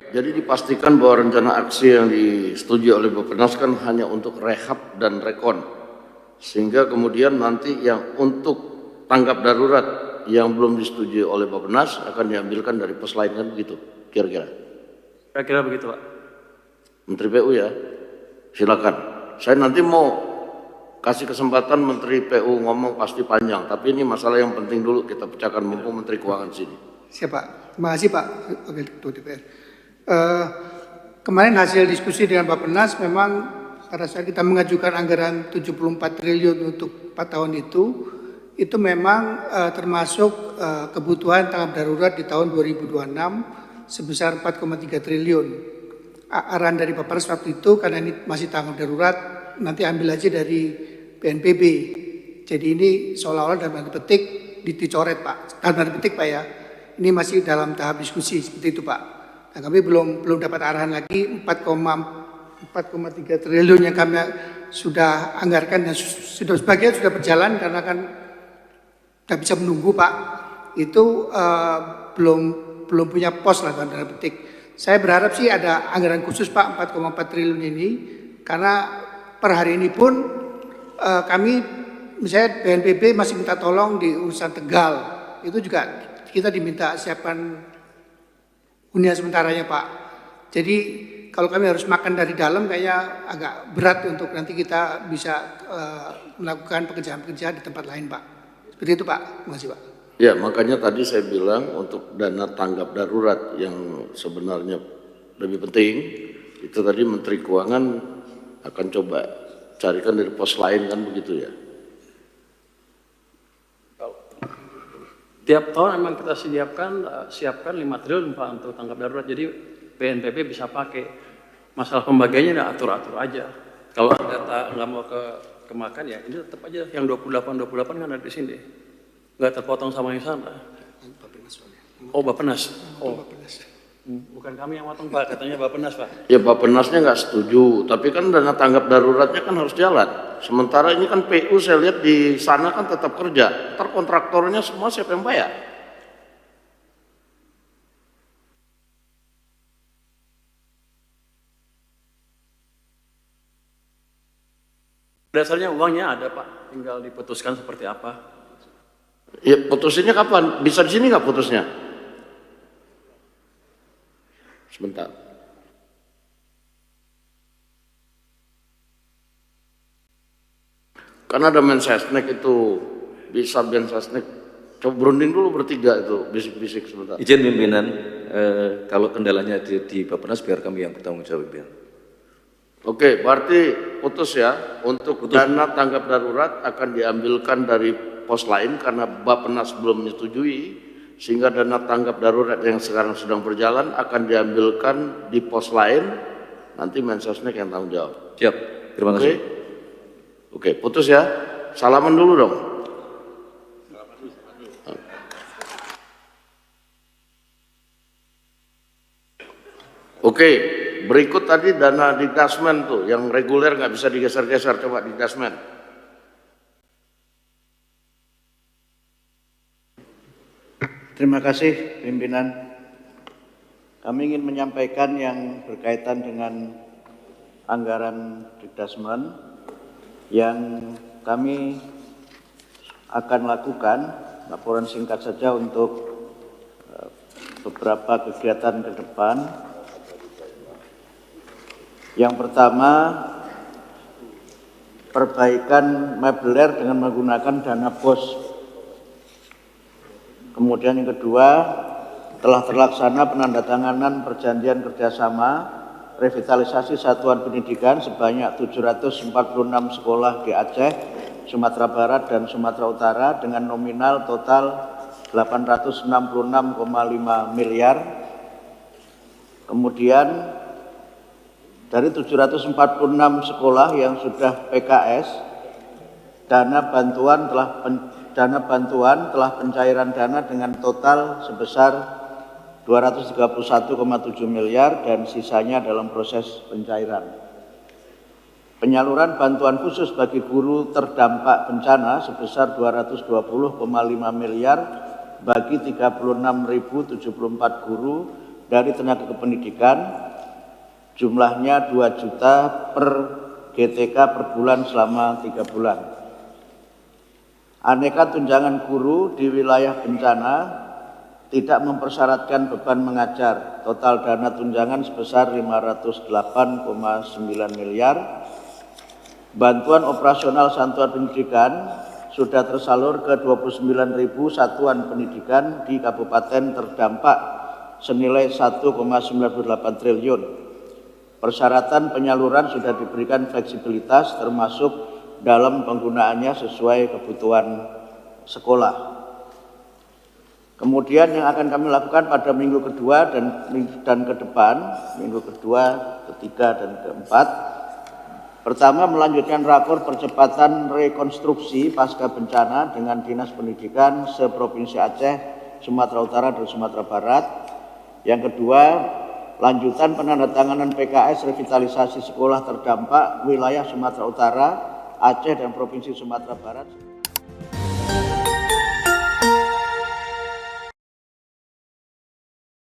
Jadi dipastikan bahwa rencana aksi yang disetujui oleh Bappenas kan hanya untuk rehab dan rekon. Sehingga kemudian nanti yang untuk tanggap darurat yang belum disetujui oleh Bappenas akan diambilkan dari pos lain, kan begitu kira-kira? Kira-kira begitu, Pak. Menteri PU ya, silakan. Saya nanti mau kasih kesempatan Menteri PU ngomong pasti panjang, tapi ini masalah yang penting dulu kita pecahkan mumpung Menteri Keuangan sini. Siap Pak, terima kasih Pak Wakil Ketua DPR. Kemarin hasil diskusi dengan Bappenas memang pada saat kita mengajukan anggaran 74 triliun untuk 4 tahun itu memang termasuk kebutuhan tanggap darurat di tahun 2026 sebesar 4,3 triliun. Arahan dari Bappenas waktu itu karena ini masih tanggap darurat, nanti ambil aja dari BNPB. Jadi ini seolah-olah dalam tanda petik dicoret Pak, dalam tanda petik Pak ya. Ini masih dalam tahap diskusi seperti itu Pak. Nah, kami belum dapat arahan lagi 4,3 triliun yang kami sudah anggarkan dan sudah sebagian sudah berjalan karena kan tidak bisa menunggu Pak. Itu belum punya pos lah dalam tanda petik. Saya berharap sih ada anggaran khusus Pak 4,4 triliun ini karena per hari ini pun kami misalnya BNPB masih minta tolong di urusan Tegal. Itu juga kita diminta siapkan hunian sementaranya Pak. Jadi kalau kami harus makan dari dalam kayaknya agak berat untuk nanti kita bisa melakukan pekerjaan-pekerjaan di tempat lain Pak. Seperti itu Pak. Terima kasih Pak. Ya, makanya tadi saya bilang untuk dana tanggap darurat yang sebenarnya lebih penting, itu tadi Menteri Keuangan akan coba carikan dari pos lain, kan begitu ya? Tiap tahun memang kita siapkan 5 triliun Pak untuk tanggap darurat. Jadi BNPB bisa pakai. Masalah pembagiannya udah atur-atur aja. Kalau data nggak mau kemakan ya ini tetap aja yang 28 kan ada di sini. Nggak terpotong sama yang sana. Oh Bappenas. Oh. Bukan kami yang potong Pak, katanya Bappenas Pak. Ya Bappenasnya nggak setuju, tapi kan dana tanggap daruratnya kan harus jalan. Sementara ini kan PU saya lihat di sana kan tetap kerja. Ntar kontraktornya semua siapa yang bayar? Dasarnya uangnya ada Pak, tinggal diputuskan seperti apa. Ya putusinnya kapan? Bisa di sini nggak putusnya? Sebentar. Karena ada Mensesnek itu, bisa Mensesnek. Coba berunding dulu bertiga itu, bisik-bisik sebentar. Izin pimpinan, kalau kendalanya di Bappenas biar kami yang bertanggung jawab pimpinan. Oke, berarti putus ya. Untuk dana tanggap darurat akan diambilkan dari pos lain karena Bappenas belum menyetujui, sehingga dana tanggap darurat yang sekarang sedang berjalan akan diambilkan di pos lain. Nanti Mensesnek yang tanggung jawab. Siap, terima kasih. Oke, putus ya. Salaman dulu dong. Oke, berikut tadi dana Dikdasmen tuh, yang reguler nggak bisa digeser-geser, coba Dikdasmen. Terima kasih pimpinan. Kami ingin menyampaikan yang berkaitan dengan anggaran Dikdasmen yang kami akan lakukan laporan singkat saja untuk beberapa kegiatan ke depan. Yang pertama, perbaikan mebeler dengan menggunakan dana BOS. Kemudian yang kedua, telah terlaksana penandatanganan perjanjian kerjasama revitalisasi satuan pendidikan sebanyak 746 sekolah di Aceh, Sumatera Barat, dan Sumatera Utara dengan nominal total 866,5 miliar. Kemudian dari 746 sekolah yang sudah PKS, dana bantuan telah pencairan dana dengan total sebesar 231,7 miliar dan sisanya dalam proses pencairan. Penyaluran bantuan khusus bagi guru terdampak bencana sebesar 220,5 miliar bagi 36.074 guru dari tenaga kependidikan, jumlahnya 2 juta per GTK per bulan selama 3 bulan. Aneka tunjangan guru di wilayah bencana tidak mempersyaratkan beban mengajar. Total dana tunjangan sebesar 508,9 miliar. Bantuan operasional satuan pendidikan sudah tersalur ke 29.000 satuan pendidikan di kabupaten terdampak senilai 1,98 triliun. Persyaratan penyaluran sudah diberikan fleksibilitas termasuk dalam penggunaannya sesuai kebutuhan sekolah. Kemudian yang akan kami lakukan pada minggu kedua dan ke depan, minggu kedua, ketiga, dan keempat. Pertama, melanjutkan rakor percepatan rekonstruksi pasca bencana dengan Dinas Pendidikan se-Provinsi Aceh, Sumatera Utara, dan Sumatera Barat. Yang kedua, lanjutan penandatanganan PKS revitalisasi sekolah terdampak wilayah Sumatera Utara, Aceh, dan Provinsi Sumatera Barat.